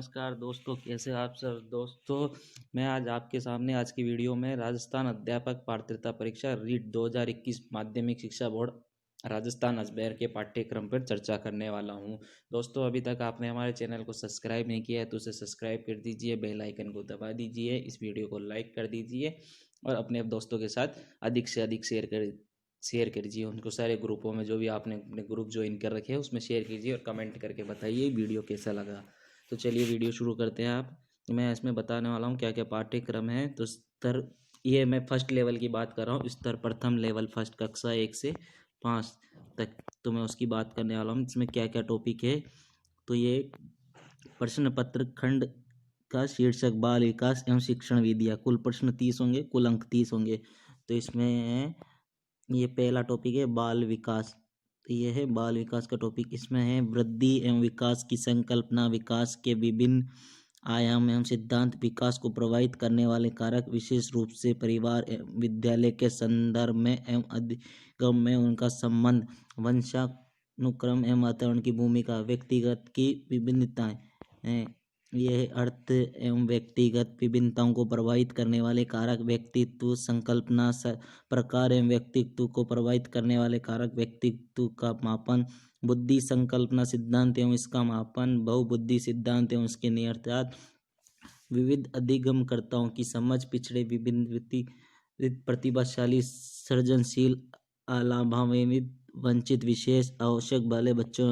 नमस्कार दोस्तों, कैसे आप सब दोस्तों। मैं आज आपके सामने आज की वीडियो में राजस्थान अध्यापक पात्रता परीक्षा रीट 2021 माध्यमिक शिक्षा बोर्ड राजस्थान अजमेर के पाठ्यक्रम पर चर्चा करने वाला हूं। दोस्तों, अभी तक आपने हमारे चैनल को सब्सक्राइब नहीं किया है तो उसे सब्सक्राइब कर दीजिए, बेल आइकन को दबा दीजिए, इस वीडियो को लाइक कर दीजिए और अपने दोस्तों के साथ अधिक से अधिक शेयर कीजिए। उनको सारे ग्रुपों में जो भी आपने अपने ग्रुप ज्वाइन कर रखे हैं उसमें शेयर कीजिए और कमेंट करके बताइए वीडियो कैसा लगा। तो चलिए वीडियो शुरू करते हैं। मैं इसमें बताने वाला हूँ क्या क्या पाठ्यक्रम है। तो स्तर, ये मैं फर्स्ट लेवल की बात कर रहा हूँ, स्तर प्रथम लेवल फर्स्ट, कक्षा 1 से 5 तक। तो मैं उसकी बात करने वाला हूँ, इसमें क्या क्या टॉपिक है। तो ये प्रश्न पत्र खंड का शीर्षक बाल विकास एवं शिक्षण विधियाँ। कुल प्रश्न 30 होंगे, कुल अंक 30 होंगे। तो इसमें ये पहला टॉपिक है बाल विकास। तो ये है बाल विकास का टॉपिक। इसमें है वृद्धि एवं विकास की संकल्पना, विकास के विभिन्न आयाम एवं सिद्धांत, विकास को प्रभावित करने वाले कारक, विशेष रूप से परिवार एवं विद्यालय के संदर्भ में एवं अधिगम में उनका संबंध, वंशानुक्रम एवं वातावरण की भूमिका, व्यक्तिगत की विभिन्नताएं हैं। यह अर्थ एवं व्यक्तिगत विभिन्नताओं को प्रभावित करने वाले कारक, व्यक्तित्व संकल्पना प्रकार एवं व्यक्तित्व को प्रभावित करने वाले कारक, व्यक्तित्व का मापन, बुद्धि संकल्पना सिद्धांत एवं इसका मापन, बहुबुद्धि सिद्धांत एवं इसके नियतार्थ, विविध अधिगमकर्ताओं की समझ, पिछड़े विभिन्न प्रतिभाशाली सृजनशील अलाभान्वित वंचित विशेष आवश्यक वाले बच्चों,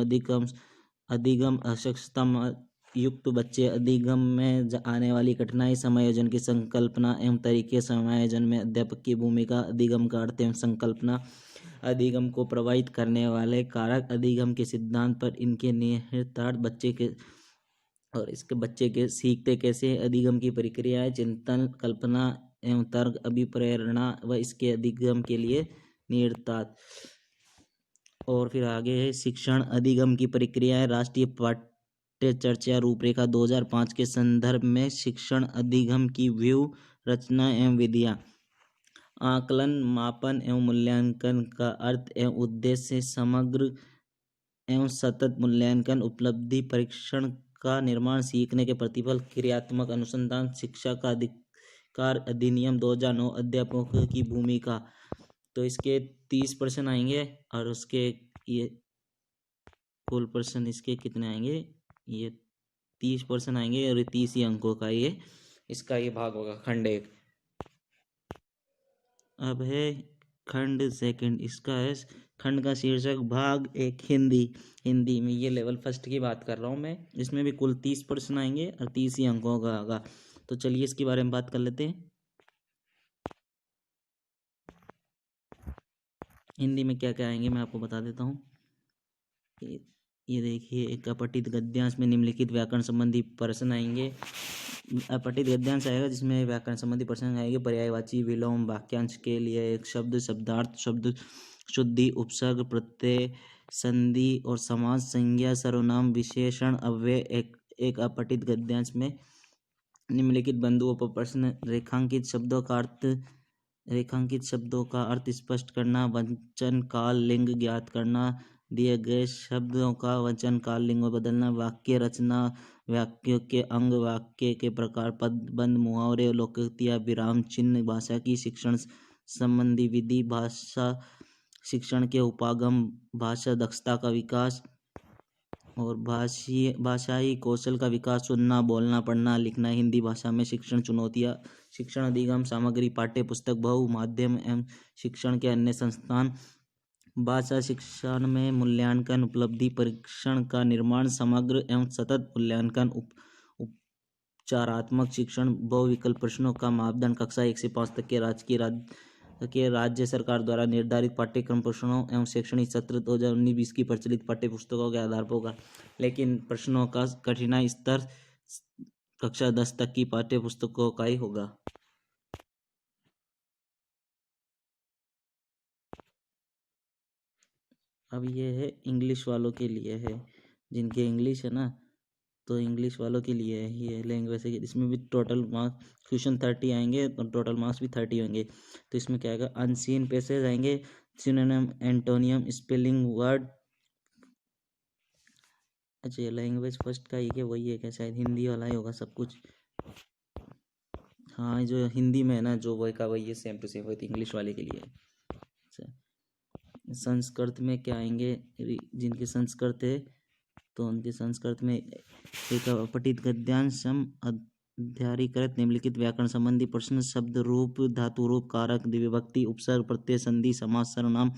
अधिगम अक्षमता युक्त बच्चे, अधिगम में आने वाली कठिनाई, समायोजन की संकल्पना एवं तरीके, समायोजन में अध्यापक की भूमिका, अधिगम का अर्थ एवं संकल्पना, अधिगम को प्रभावित करने वाले कारक, अधिगम के सिद्धांत पर इनके निहितार्थ, बच्चे के और इसके बच्चे के सीखते कैसे, अधिगम की प्रक्रियाएं, चिंतन, कल्पना एवं तर्क, अभिप्रेरणा व इसके अधिगम के लिए निहितार्थ। और फिर आगे है शिक्षण अधिगम की प्रक्रियाएं। राष्ट्रीय पाठ्य चर्चा रूपरेखा 2005 के संदर्भ में शिक्षण अधिगम की व्यूह रचना एवं विधियां। आकलन, मापन एवं मूल्यांकन का अर्थ एवं उद्देश्य, समग्र एवं सतत मूल्यांकन, उपलब्धि परीक्षण का निर्माण, सीखने के प्रतिफल, क्रियात्मक अनुसंधान, शिक्षा का अधिकार अधिनियम 2009, अध्यापकों की भूमिका। तो इसके 30 प्रश्न आएंगे और उसके ये कुल प्रश्न इसके कितने आएंगे, ये 30 प्रश्न आएंगे और ये 30 ही अंकों का ये इसका ये भाग होगा, खंड 1। अब है खंड सेकंड। इसका है खंड का शीर्षक भाग 1 हिंदी। हिंदी में ये लेवल फर्स्ट की बात कर रहा हूँ मैं। इसमें भी कुल 30 प्रश्न आएंगे और 30 ही अंकों का होगा। तो चलिए इसके बारे में बात कर लेते हैं। हिंदी में क्या क्या आएंगे मैं आपको बता देता हूँ। ये देखिए, एक अपठित गद्यांश में निम्नलिखित व्याकरण संबंधी प्रश्न आएंगे। अपठित गद्यांश आएगा जिसमें व्याकरण संबंधी प्रश्न आएंगे। पर्यायवाची, विलोम, वाक्यांश के लिए एक शब्द, शब्दार्थ, शब्द शुद्धि, उपसर्ग, प्रत्यय, संधि और समास, संज्ञा, सर्वनाम, विशेषण, अव्यय। एक अपठित गद्यांश में निम्नलिखित बिंदुओं पर प्रश्न। रेखांकित शब्दों का अर्थ स्पष्ट करना, वचन काल लिंग ज्ञात करना, दिए गए शब्दों का वचन काल लिंग में बदलना, वाक्य रचना, वाक्यों के अंग, वाक्य के प्रकार, पद, बंद, मुहावरे, लोकोक्तियाँ, विराम चिन्ह, भाषा की शिक्षण संबंधी विधि, भाषा शिक्षण के उपागम, भाषा दक्षता का विकास और भाषाई कौशल का विकास, सुनना, बोलना, पढ़ना, लिखना, हिंदी भाषा में शिक्षण चुनौतियाँ, शिक्षण अधिगम सामग्री, पाठ्य पुस्तक, बहु माध्यम एवं शिक्षण के अन्य संस्थान, भाषा शिक्षण में मूल्यांकन, उपलब्धि परीक्षण का निर्माण, समग्र एवं सतत मूल्यांकन, उपचारात्मक शिक्षण, बहुविकल्प प्रश्नों का मापदंड, कक्षा 1 से 5 तक के राज्य सरकार द्वारा निर्धारित पाठ्यक्रम प्रश्नों एवं शैक्षणिक सत्र 2019-20 की प्रचलित पाठ्य पुस्तकों के आधार पर होगा। लेकिन प्रश्नों का कठिनाई स्तर कक्षा 10 तक की पाठ्य पुस्तकों का ही होगा। अब ये है इंग्लिश वालों के लिए है, जिनके इंग्लिश है ना, तो इंग्लिश वालों के लिए है ये लैंग्वेज है। इसमें भी टोटल मार्क्स क्वेश्चन 30 आएंगे और टोटल मार्क्स भी 30 होंगे। तो इसमें क्या आएगा, अनसीन पैसेज आएंगे, सिनोनिम, एंटोनियम, स्पेलिंग, वर्ड अच्छा, ये लैंग्वेज फर्स्ट का ही है, वही है क्या? शायद हिंदी वाला ही होगा सब कुछ। हाँ, जो हिंदी में है ना, जो वही का वही है, सेम टू सेम वही इंग्लिश वाले के लिए है। अच्छा, संस्कृत में क्या आएंगे? जिनके संस्कृत है तो उनके संस्कृत में एक पठित गद्यांशम अध्यारीकृत निम्नलिखित व्याकरण संबंधी प्रश्न शब्द रूप धातु रूप कारक विभक्ति उपसर्ग प्रत्यय संधि समास सर्वनाम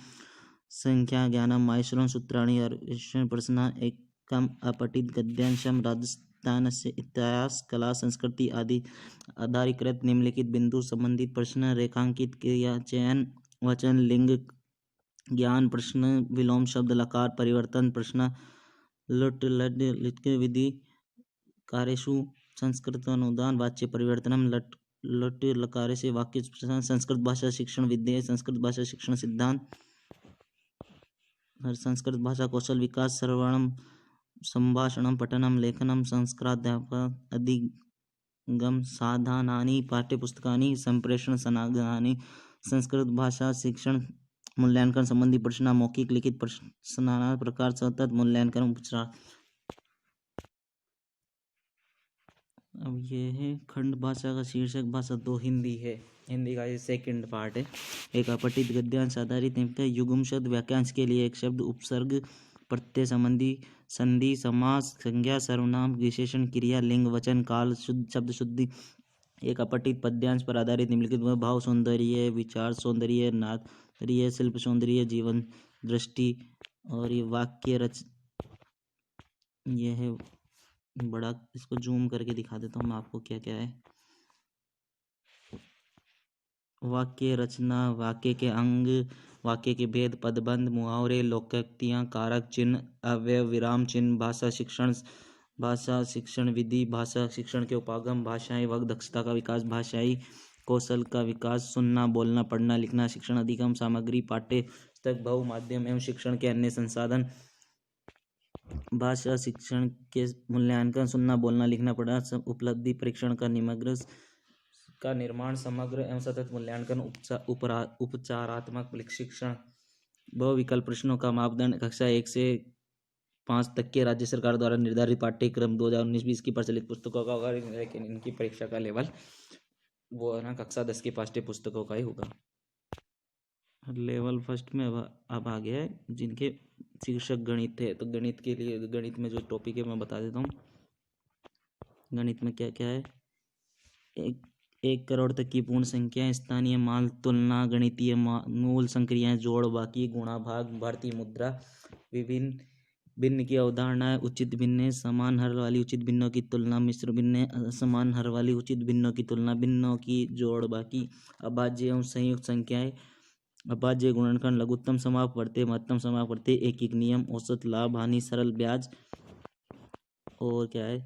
संख्या ज्ञानम माहेश्वरम सूत्राणि अर्षण प्रश्न एकम अपठित गद्यांशम राजस्थान से इतिहास कला संस्कृति आदि आधारीकृत निम्नलिखित बिंदु संबंधित प्रश्न रेखांकित क्रिया चयन वचन लिंग ज्ञान प्रश्न विलोम शब्द लकार परिवर्तन प्रश्न लुट लड लिट विधि कार्येषु संस्कृत अनुदान वाच्य परिवर्तनम लट लट लकारे से वाक्य संस्कृत भाषा शिक्षण विद्या संस्कृत भाषा शिक्षण सिद्धांत संस्कृत भाषा कौशल विकास श्रवणम संभाषणम पठनम लेखनम संस्कृताध्यापक अधिगम साधनानि पाठ्यपुस्तकानि संप्रेषण सनागानि संस्कृत भाषा शिक्षण मूल्यांकन संबंधी प्रश्न मौखिक लिखित प्रश्न नाना प्रकार सतत मूल्यांकन उपचार। अब ये है खंड भाषा का शीर्षक भाषा दो हिंदी है, हिंदी का ये सेकंड पार्ट है। एक अपठित गद्यांश आधारित युग्म शब्द वाक्यांश के लिए एक शब्द उपसर्ग प्रत्यय संबंधी संधि समास संज्ञा सर्वनाम विशेषण क्रिया लिंग वचन काल शुद्ध शब्द शुद्धि। एक अपठित पद्यांश पर आधारित निम्नलिखित भाव सौंदर्य विचार सौंदर्य नार्य शिल्प सौंदर्य जीवन दृष्टि। और ये वाक्य रच ये है बड़ा, इसको जूम करके दिखा देता हूँ मैं आपको क्या क्या है। वाक्य रचना वाक्य के अंग वाक्य के भेद पदबंध मुहावरे लोकोक्तियाँ कारक चिन्ह अव्यय विराम चिन्ह भाषा शिक्षण विधि भाषा शिक्षण के उपागम भाषाई वक्त दक्षता का विकास भाषाई कौशल का विकास सुनना बोलना पढ़ना लिखना शिक्षण अधिगम सामग्री पाठ्य पुस्तक बहु माध्यम एवं शिक्षण के अन्य संसाधन भाषा शिक्षण के मूल्यांकन सुनना बोलना लिखना पढ़ना उपलब्धि परीक्षण का निमग्र का निर्माण समग्र एवं सतत मूल्यांकन उपचारात्मक शिक्षण बहुविकल्प प्रश्नों का मापदंड कक्षा 1 से 5 तक के राज्य सरकार द्वारा निर्धारित पाठ्यक्रम 2019-20 की प्रचलित पुस्तकों का होगा, लेकिन इनकी परीक्षा का लेवल वो है ना कक्षा 10 की पाठ्य पुस्तकों का ही होगा। लेवल फर्स्ट में अब आ गया है जिनके शीर्षक गणित है, तो गणित के लिए गणित में जो टॉपिक है मैं बता देता हूँ। गणित में क्या क्या है? 1 करोड़ तक की पूर्ण संख्या स्थानीय माल तुलना गणितीय मूल संक्रियाएं जोड़ बाकी गुणा भाग भारतीय मुद्रा विभिन्न भिन्न की अवधारणाएं उचित भिन्न समान हर वाली उचित भिन्नों की तुलना मिश्र भिन्न असमान हर वाली उचित भिन्नों की तुलना भिन्नों की जोड़ बाकी अभाज्य एवं संयुक्त संख्याएं अभाज्य गुणनखंड लघुत्तम समापवर्ती महत्तम समापवर्ती एक एक नियम औसत लाभ हानि सरल ब्याज और क्या है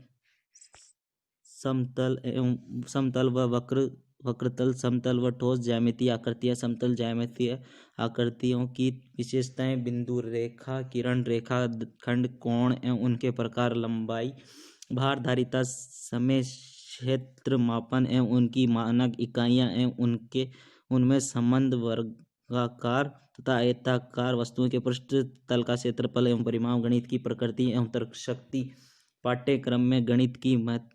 समतल व वक्रतल समतल व ठोस ज्यामितीय आकृतियां समतल ज्यामितीय आकृतियों की विशेषताएं बिंदु रेखा किरण रेखा खंड कोण एवं उनके प्रकार लंबाई भारधारिता समय क्षेत्र मापन एवं उनकी मानक इकाइयां एवं उनमें संबंध वर्गाकार तथा आयताकार वस्तुओं के पृष्ठ तल का क्षेत्रफल एवं परिमाप गणित की प्रकृति एवं तर्क शक्ति पाठ्यक्रम में गणित की महत्ता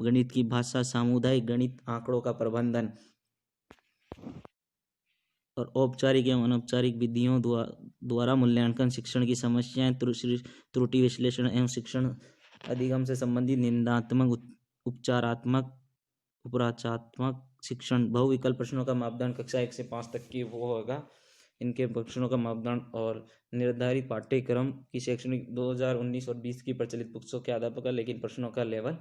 गणित की भाषा सामुदायिक गणित आंकड़ों का प्रबंधन और औपचारिक एवं अनौपचारिक विधियों द्वारा मूल्यांकन शिक्षण की समस्याएं त्रुटि विश्लेषण एवं शिक्षण अधिगम से संबंधित निंदात्मक उपचारात्मक उपराचात्मक शिक्षण बहुविकल्प प्रश्नों का मापदंड कक्षा 1 से 5 तक की वो होगा। इनके प्रश्नों का मापदंड और निर्धारित पाठ्यक्रम की शैक्षणिक 2019 और 20 की प्रचलित पुस्तकों के आधार पर, लेकिन प्रश्नों का लेवल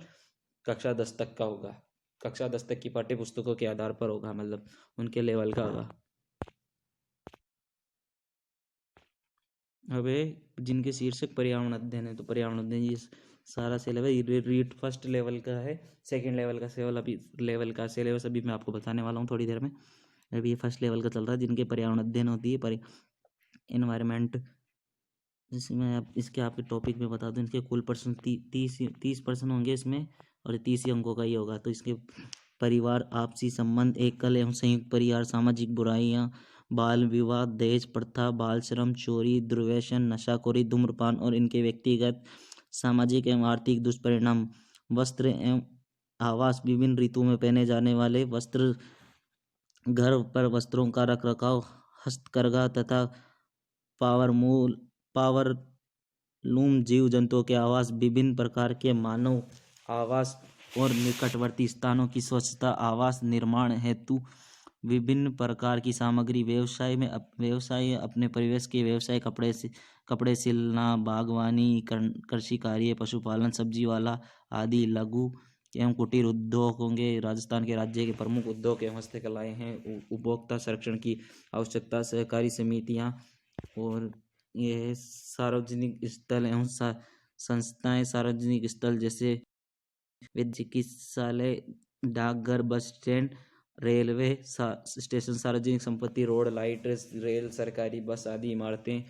कक्षा 10 तक का होगा। कक्षा 10 तक की पाठ्य पुस्तकों के आधार पर होगा, मतलब उनके लेवल का होगा। अब जिनके शीर्षक पर्यावरण अध्ययन है, तो पर्यावरण अध्ययन ये सारा सिलेबस रीड फर्स्ट लेवल का है। सेकंड लेवल का सिलेबस अभी मैं आपको बताने वाला हूँ थोड़ी देर में। अभी ये फर्स्ट लेवल का चल रहा है जिनके पर्यावरण अध्ययन होती है एनवायरमेंट, जिसमें आप इसके आपके टॉपिक में बता दूं इनके कुल पर्सन 30% होंगे इसमें और 30 ही अंकों का ही होगा। तो इसके परिवार आपसी संबंध एकल एवं संयुक्त परिवार सामाजिक बुराइयां बाल विवाह दहेज प्रथा बाल श्रम चोरी दुर्व्यसन नशाखोरी धूम्रपान और इनके व्यक्तिगत सामाजिक एवं आर्थिक दुष्परिणाम। वस्त्र एवं आवास। विभिन्न ऋतुओं में पहने जाने वाले वस्त्र, घर पर वस्त्रों का रखरखाव, हस्तकरघा तथा पावर लूम। जीव जंतुओं के आवास। विभिन्न प्रकार के मानव आवास और निकटवर्ती स्थानों की स्वच्छता। आवास निर्माण हेतु विभिन्न प्रकार की सामग्री। व्यवसाय अपने परिवेश के व्यवसाय, कपड़े सिलना, बागवानी, कृषि कार्य, पशुपालन, सब्जी वाला आदि। लघु एवं कुटीर उद्योग होंगे। राजस्थान के राज्य के प्रमुख उद्योग एवं हस्तकलाएं हैं। उपभोक्ता संरक्षण की आवश्यकता, सहकारी समितियां और ये सार्वजनिक स्थल एवं संस्थाएं। सार्वजनिक स्थल जैसे चिकित्सालय, डाकघर, बस स्टैंड, रेलवे स्टेशन। सार्वजनिक संपत्ति, रोड, लाइट, रेल, सरकारी बस आदि इमारतें।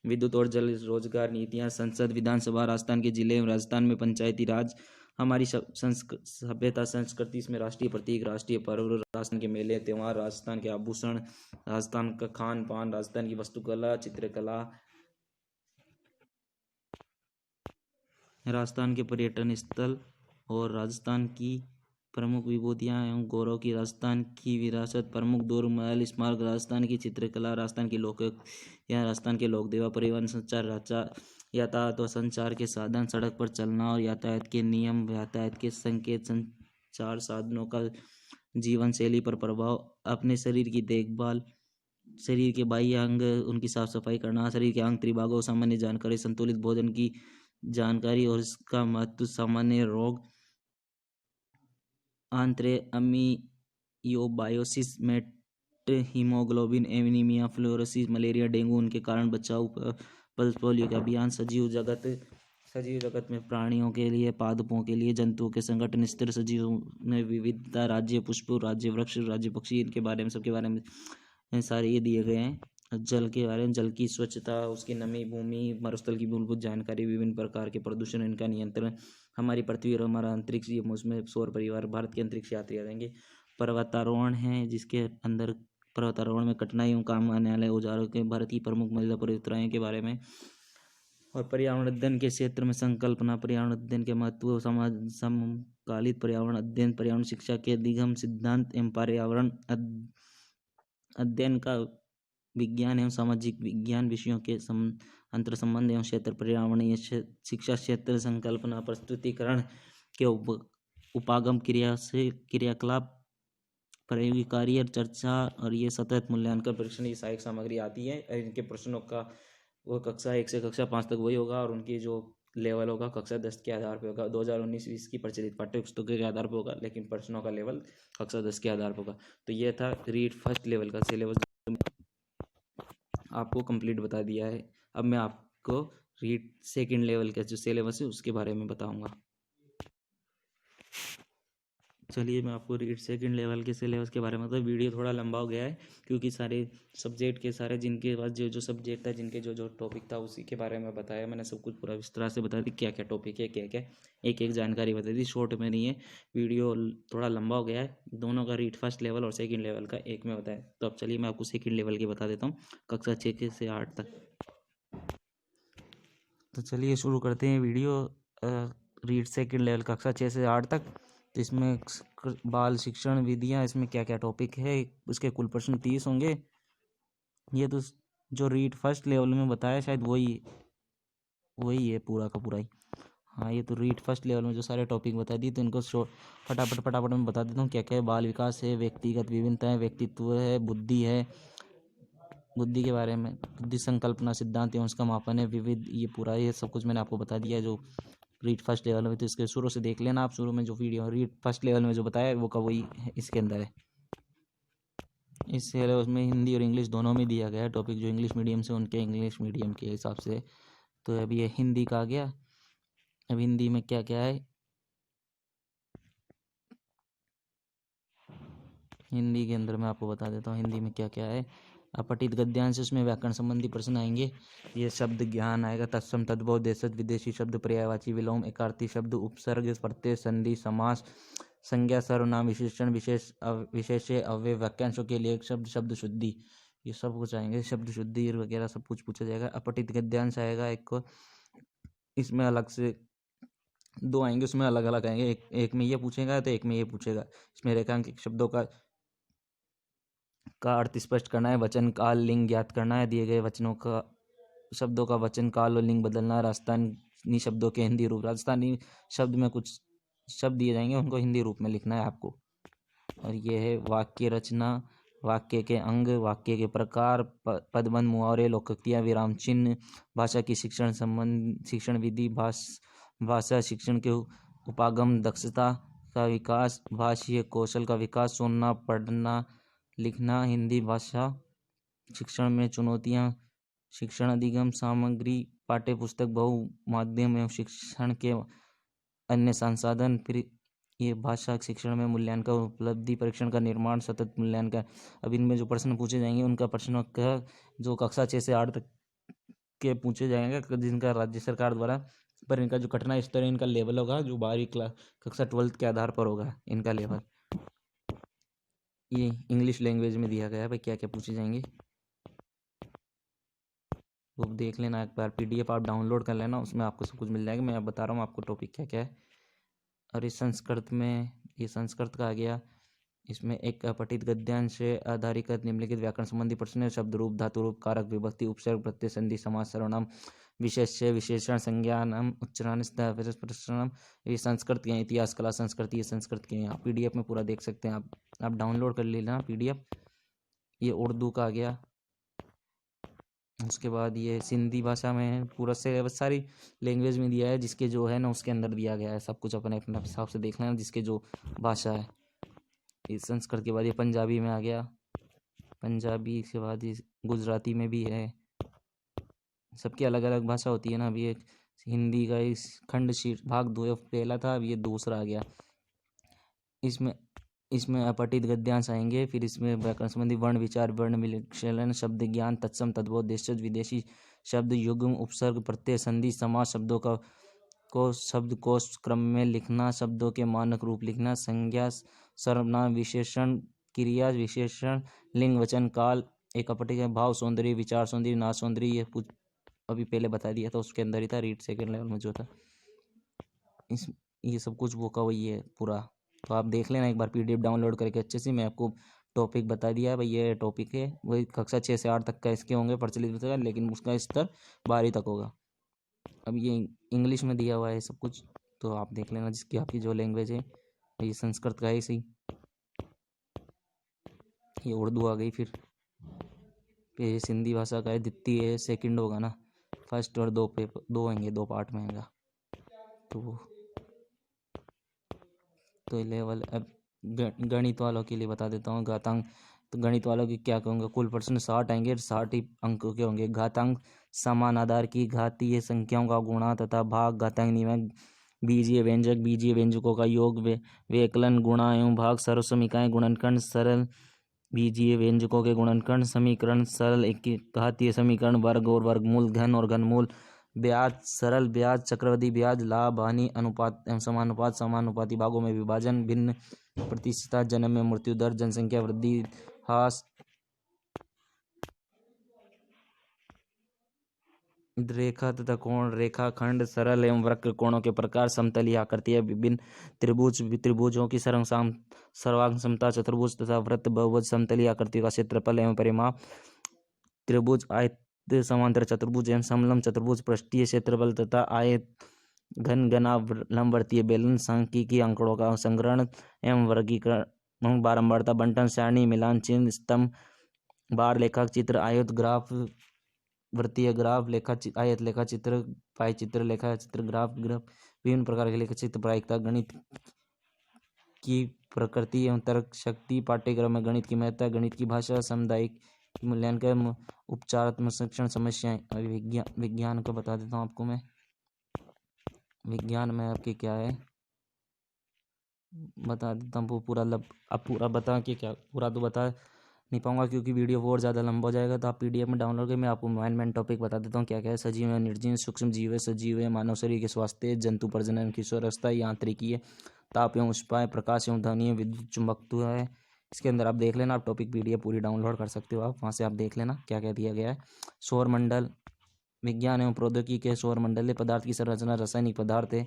विद्युत और जल रोजगार नीतियां। संसद, विधानसभा। राजस्थान के जिले एवं राजस्थान में पंचायती राज। हमारी सभ्यता, संस्कृति, इसमें राष्ट्रीय प्रतीक, राष्ट्रीय पर्व, राजस्थान के मेले त्योहार, राजस्थान के आभूषण, राजस्थान का खान पान, राजस्थान की वास्तुकला, चित्रकला, राजस्थान के पर्यटन स्थल और राजस्थान की प्रमुख विभूतियां एवं गौरव की। राजस्थान की विरासत, प्रमुख दुर्ग, महल, स्मारक, राजस्थान की चित्रकला, राजस्थान की लोक या राजस्थान के लोक देवा। परिवहन, संचार, यातायात और संचार के साधन, सड़क पर चलना और यातायात के नियम, यातायात के संकेत, संचार साधनों का जीवन शैली पर प्रभाव। अपने शरीर की देखभाल, शरीर के बाह्य अंग उनकी साफ सफाई करना, शरीर के अंग त्रिभागों सामान्य जानकारी, संतुलित भोजन की जानकारी और इसका महत्व, सामान्य रोग, आंत्रे, अमीयोबायोसिस, haemoglobin anaemia, fluorosis, malaria, dengue, उनके कारण बचाव, पल्स पोलियो के अभियान। सजीव जगत में प्राणियों के लिए, पादपों के लिए, जंतुओं के संगठन, स्थिर सजीवों में विविधता, राज्य पुष्प, राज्य वृक्ष, राज्य पक्षी, इनके बारे में, सबके बारे में सारे ये दिए गए हैं। जल के बारे में, जल की स्वच्छता, उसकी नमी, भूमि, मरुस्थल की मूलभूत जानकारी, विभिन्न प्रकार के प्रदूषण, इनका नियंत्रण। हमारी पृथ्वी और हमारा अंतरिक्ष, ये उसमें सौर परिवार, भारत के अंतरिक्ष यात्री आ जाएंगे। पर्वतारोहण है, जिसके अंदर पर्वतारोहण में कठिनाइयों काम आने वाले औजारों के, भारत की प्रमुख महिला परियोजनाएं के बारे में। और पर्यावरण अध्ययन के क्षेत्र में संकल्पना, पर्यावरण अध्ययन के महत्व, समकालिक पर्यावरण अध्ययन, पर्यावरण शिक्षा के अधिगम सिद्धांत एवं पर्यावरण अध्ययन का विज्ञान एवं सामाजिक विज्ञान विषयों के अंतर संबंध एवं क्षेत्र। पर्यावरणीय शिक्षा क्षेत्र, संकल्पना, प्रस्तुतिकरण के उपागम, क्रियाकलाप, प्रायोगिक कार्य, चर्चा और ये सतत मूल्यांकन, परीक्षण, ये सहायक सामग्री आती है। इनके प्रश्नों का वो कक्षा 1 से कक्षा 5 तक वही होगा और उनकी जो लेवल होगा कक्षा 10 के आधार पे होगा। 2019-20 की प्रचलित पाठ्य पुस्तकों के आधार पे होगा, लेकिन प्रश्नों का लेवल कक्षा 10 के आधार पे होगा। तो ये था रीड फर्स्ट लेवल का सिलेबस, आपको कंप्लीट बता दिया है। अब मैं आपको रीड सेकंड लेवल का जो सिलेबस है उसके बारे में बताऊंगा। चलिए मैं आपको रीड सेकंड लेवल के सिलेबस के बारे में, तो वीडियो थोड़ा लंबा हो गया है क्योंकि सारे सब्जेक्ट के सारे जिनके पास जो सब्जेक्ट था, जिनके जो टॉपिक था, उसी के बारे में बताया मैंने। सब कुछ पूरा विस्तार से बता दी, क्या क्या टॉपिक है, क्या क्या एक एक जानकारी बता दी, शॉर्ट में नहीं है। वीडियो थोड़ा लंबा हो गया है, दोनों का रीड फर्स्ट लेवल और सेकेंड लेवल का एक में बताया। तो अब चलिए मैं आपको सेकेंड लेवल की बता देता हूँ, कक्षा 6 से 8 तक। तो चलिए शुरू करते हैं वीडियो। रीड सेकेंड लेवल कक्षा 6 से 8 तक। तो इसमें बाल शिक्षण विधियाँ, इसमें क्या क्या टॉपिक है, उसके कुल प्रश्न 30 होंगे। ये तो जो रीड फर्स्ट लेवल में बताया शायद वही है पूरा का पूरा ही। हाँ, ये तो रीड फर्स्ट लेवल में जो सारे टॉपिक बता दिए, तो इनको फटाफट में बता देता हूँ क्या क्या है। बाल विकास है, व्यक्तिगत विभिन्नता है, व्यक्तित्व है, बुद्धि है, बुद्धि के बारे में, बुद्धि संकल्पना, सिद्धांत एवं उसका मापन है, विविध, ये पूरा ये सब कुछ मैंने आपको बता दिया है जो रीड फर्स्ट लेवल में। तो इसके शुरू से देख लेना आप, शुरू में जो वीडियो रीड फर्स्ट लेवल में जो बताया है वो का वही इसके अंदर है। इस सिलेबस में हिंदी और इंग्लिश दोनों में दिया गया है टॉपिक। जो इंग्लिश मीडियम से उनके इंग्लिश मीडियम के हिसाब से। तो अभी ये हिंदी का आ गया। अब हिंदी में क्या क्या है, हिंदी के अंदर मैं आपको बता देता हूँ हिंदी में क्या क्या है। अपठित गद्यांश, उसमें व्याकरण संबंधी प्रश्न आएंगे। ये शब्द ज्ञान आएगा, तत्सम, तद्भव, देशज, विदेशी शब्द, पर्यायवाची, विलोम, एकार्थी शब्द, उपसर्ग, प्रत्यय, संधि, समास, संज्ञा, सर्वनाम, विशेषण, विशेष्य, अव्यय, वाक्यांशों के लिए एक शब्द, शब्द शुद्धि, ये सब कुछ आएंगे। शब्द शुद्धि वगैरह सब कुछ पूछा जाएगा। अपठित गद्यांश आएगा एक को, इसमें अलग से दो आएंगे, उसमें अलग अलग आएंगे, एक में ये पूछेगा तो एक में ये पूछेगा। इसमें रेखांकित शब्दों का अर्थ स्पष्ट करना है, वचन काल लिंग ज्ञात करना है, दिए गए वचनों का शब्दों का वचन काल और लिंग बदलना है, राजस्थानी शब्दों के हिंदी रूप, राजस्थानी शब्द में कुछ शब्द दिए जाएंगे, उनको हिंदी रूप में लिखना है आपको। और ये है वाक्य रचना, वाक्य के अंग, वाक्य के प्रकार, पदबंध, मुहावरे, लोकोक्तियाँ, विराम चिन्ह, भाषा की शिक्षण संबंध, शिक्षण विधि, भाषा शिक्षण के उपागम, दक्षता का विकास, भाषीय कौशल का विकास, सुनना, पढ़ना, लिखना, हिंदी भाषा शिक्षण में चुनौतियाँ, शिक्षण अधिगम सामग्री, पाठ्य पुस्तक, बहु माध्यम एवं शिक्षण के अन्य संसाधन, फिर ये भाषा शिक्षण में मूल्यांकन, उपलब्धि परीक्षण का निर्माण, सतत मूल्यांकन। अब इनमें जो प्रश्न पूछे जाएंगे उनका प्रश्नों का जो कक्षा 6 से 8 तक के पूछे जाएंगे, जिनका राज्य सरकार द्वारा, पर इनका जो कठिनाई स्तर है, इनका लेवल होगा जो 12वीं क्लास कक्षा 12th के आधार पर होगा इनका लेवल। ये इंग्लिश लैंग्वेज में दिया गया है भाई, क्या क्या पूछे जाएंगे वो देख लेना एक बार, PDF आप डाउनलोड कर लेना, उसमें आपको सब कुछ मिल जाएगा। मैं अब बता रहा हूँ आपको टॉपिक क्या क्या है। और इस संस्कृत में, ये संस्कृत का आ गया, इसमें एक अपठित गद्यांश से आधारित निम्नलिखित व्याकरण संबंधी प्रश्न है, शब्द रूप, धातु रूप, कारक, विभक्ति, उपसर्ग, प्रत्यय, संधि, समास, सर्वनाम, विशेष्य, विशेषण, संज्ञानाम, उच्चारण, प्रश्नम। ये संस्कृत के इतिहास, कला, संस्कृति, ये संस्कृत के आप PDF में पूरा देख सकते हैं। आप डाउनलोड कर लेना PDF। ये उर्दू का आ गया। उसके बाद ये सिंधी भाषा में पूरा से सारी लैंग्वेज में दिया है, जिसके जो है ना उसके अंदर दिया गया है सब कुछ, अपने अपने हिसाब से देख लेना जिसके जो भाषा है। इस संस्कृत के बाद ये पंजाबी में आ गया, पंजाबी के बाद ये गुजराती में भी है, सबकी अलग अलग भाषा होती है ना। अभी एक हिंदी का इस खंड शीर्ष भाग 2 पहला था, अब ये दूसरा आ गया। इसमें अपठित गद्यांश आएंगे, फिर इसमें व्याकरण संबंधी वर्ण विचार, वर्ण विश्लेषण, शब्द ज्ञान, तत्सम, तद्भव, देशज, विदेशी शब्द, युग्म, उपसर्ग, प्रत्यय, संधि, समास, शब्दों को शब्दकोश क्रम में लिखना, शब्दों के मानक रूप लिखना, संज्ञा, सर्वनाम, विशेषण, क्रिया विशेषण, लिंग, वचन, काल, एक अपठित भाव, सौंदर्य, विचार सौंदर्य, नाश सौंदर्य, ये अभी पहले बता दिया था, उसके अंदर ही था, रीड सेकेंड लेवल में जो था। ये सब कुछ वो का वही है पूरा, तो आप देख लेना एक बार PDF डाउनलोड करके अच्छे से। मैं आपको टॉपिक बता दिया है भाई, ये टॉपिक है वही कक्षा 6 से 8 तक का इसके होंगे प्रचलित होगा, लेकिन उसका स्तर 12वीं तक होगा। अब ये इंग्लिश में दिया हुआ है सब कुछ, तो आप देख लेना जिसकी आपकी जो लैंग्वेज है। ये संस्कृत का है सही, ये उर्दू आ गई, फिर ये सिंधी भाषा का है, द्वितीय है, सेकंड होगा ना, फर्स्ट और 2 पेपर 2 होंगे, 2 पार्ट में आएगा। तो लेवल अब गणित वालों के लिए बता देता हूँ, घातांक। तो गणित वालों की क्या कहूँगा, कुल प्रश्न 60 आएंगे, 60 ही अंकों के होंगे। घातांक समान आधार की घातीय संख्याओं का गुणा तथा भाग, घातांक नियम, बीजीय व्यंजक, बीजीय व्यंजकों का योग, व्यकलन, गुणा एवं भाग, सर्वसमीकाएं, गुणनखंड, सरल बीजीय व्यंजकों के गुणनखंड, समीकरण, सरल घातीय समीकरण, वर्ग और वर्गमूल, घन और घनमूल, ब्याज, सरल ब्याज, चक्रवृद्धि ब्याज, लाभ हानि अनुपात एवं समानुपात, समानुपाती भागों में विभाजन, भिन्न प्रतिशतता, जन्म एवं मृत्यु दर, जनसंख्या वृद्धि, ह्रास, रेखा तथा कोण, रेखाखंड, सरल एवं वक्र कोणों के प्रकार, समतलीय आकृतियां, विभिन्न त्रिभुजों की सर्वांग समता, चतुर्भुज तथा वृत्त, बहुभुज, समतलीय आकृतियों का क्षेत्रफल एवं परिमाप, त्रिभुज, आयत, समांतर चतुर्भुज एवं समलंब चतुर्भुज, पृष्ठीय क्षेत्रफल तथा आयत, घन, घना, लंबवर्तीय बेलन, सांख्यिकी आंकड़ों का संग्रहण एवं वर्गीकरण, बारंबारता, बंटन, सारणी, मिलान चिन्ह, स्तंभ, बार, लेखा चित्र, आयत, ग्राफ, वृत्तीय ग्राफ, आयत लेखा चित्र, पाई चित्र, लेखा चित्र, ग्राफ, विभिन्न प्रकार के लेखा चित्र, प्रायिकता, गणित की प्रकृति एवं तर्क शक्ति, पाठ्यक्रम में गणित की महत्ता, गणित की भाषा, सामुदायिक मूल्यांकन, उपचारात्मक शिक्षण, समस्याएं। विज्ञान का बता देता हूँ आपको मैं। विज्ञान में आपके क्या है बता देता हूँ पूरा, अब पूरा बता के क्या, पूरा तो बता नहीं पाऊंगा क्योंकि वीडियो और ज़्यादा लंबा हो जाएगा, तो आप PDF में डाउनलोड करके मैं आपको मेन टॉपिक बता देता हूँ क्या क्या है। सजीव है, निर्जीव, सूक्ष्म जीव है, सजीव है, मानव शरीर के स्वास्थ्य, जंतु प्रजनन की स्वस्थता, यांत्रिकी है, ताप एवं उष्मा, प्रकाश एवं ध्वनि, विद्युत चुंबकत्व है। इसके अंदर आप देख लेना, आप टॉपिक PDF पूरी डाउनलोड कर सकते हो, आप वहाँ से आप देख लेना क्या क्या दिया गया है। सौर मंडल, विज्ञान एवं प्रौद्योगिकी के सौर मंडल है, पदार्थ की संरचना, रासायनिक पदार्थ है,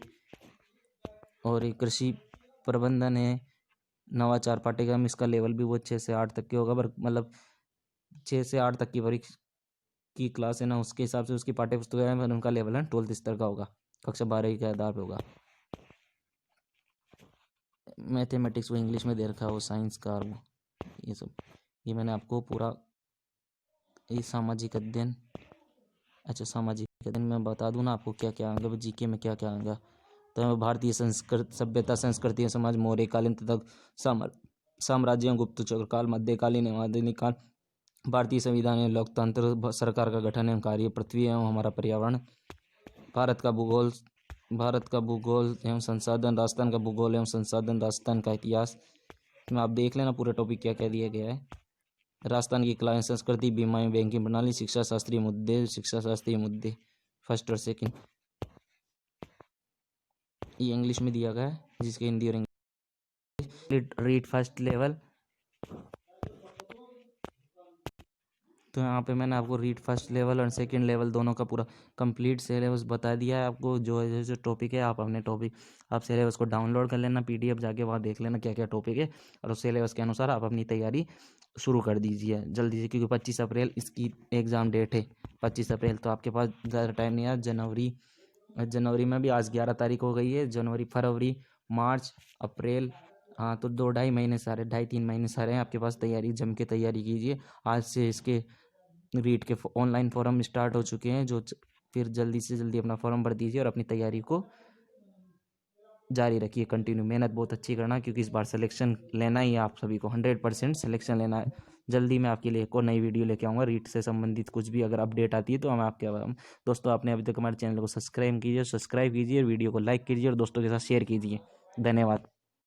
और एक कृषि प्रबंधन है, नवाचार पाठ्यक्रम, इसका लेवल भी वो 6 से 8 तक के होगा, पर मतलब 6 से 8 तक की परीक्षा की क्लास है ना, उसके हिसाब से उसकी पाठ्य पुस्तक है, पर उनका लेवल है 12th स्तर का होगा, कक्षा 12 के आधार पे होगा। मैथमेटिक्स वो इंग्लिश में दे रखा है, वो साइंस का, और वो ये सब, ये मैंने आपको पूरा, ये सामाजिक अध्ययन, अच्छा सामाजिक अध्ययन में बता दूं ना आपको क्या क्या आएगा, जीके में क्या क्या आएगा। तो भारतीय संस्कृति, सभ्यता, संस्कृति, समाज, मौर्यकालीन तथा साम्राज्यों, गुप्तचर काल, मध्यकालीन एवं आधुनिक काल, भारतीय संविधान एवं लोकतंत्र, सरकार का गठन एवं कार्य, पृथ्वी एवं हमारा पर्यावरण, भारत का भूगोल, भारत का भूगोल एवं संसाधन, राजस्थान का भूगोल एवं संसाधन, राजस्थान का इतिहास, इसमें आप देख लेना पूरा टॉपिक क्या क्या दिया गया है। राजस्थान की कला एवं संस्कृति, बीमा एवं बैंकिंग प्रणाली, शिक्षा शास्त्रीय मुद्दे, शिक्षा शास्त्रीय मुद्दे फर्स्ट और सेकंड, ये इंग्लिश में दिया गया है, जिसके हिंदी और इंग्लिश। रीड फर्स्ट लेवल, तो यहाँ पे मैंने आपको रीड फर्स्ट लेवल और सेकंड लेवल दोनों का पूरा कंप्लीट सिलेबस बता दिया है आपको। जो जैसे टॉपिक है, आप अपने टॉपिक, आप सिलेबस को डाउनलोड कर लेना, पीडीएफ जाके वहाँ देख लेना क्या क्या टॉपिक है, और उस सिलेबस के अनुसार आप अपनी तैयारी शुरू कर दीजिए जल्दी से, क्योंकि 25 अप्रैल इसकी एग्ज़ाम डेट है। 25 अप्रैल तो आपके पास ज़्यादा टाइम नहीं है। जनवरी में भी आज 11 तारीख हो गई है। जनवरी, फरवरी, मार्च, अप्रैल, हाँ तो 2-2.5 महीने सारे, 2.5-3 महीने सारे हैं आपके पास, तैयारी जम के तैयारी कीजिए। आज से इसके रीट के ऑनलाइन फॉर्म स्टार्ट हो चुके हैं, जो फिर जल्दी से जल्दी अपना फॉर्म भर दीजिए और अपनी तैयारी को जारी रखिए, कंटिन्यू मेहनत बहुत अच्छी करना, क्योंकि इस बार सिलेक्शन लेना ही है आप सभी को, 100% सिलेक्शन लेना है। जल्दी मैं आपके लिए एक और नई वीडियो लेके आऊँगा, रीट से संबंधित कुछ भी अगर अपडेट आती है तो मैं आपके दोस्तों, आपने अभी तक हमारे चैनल को सब्सक्राइब कीजिए और वीडियो को लाइक कीजिए और दोस्तों के साथ शेयर कीजिए। धन्यवाद।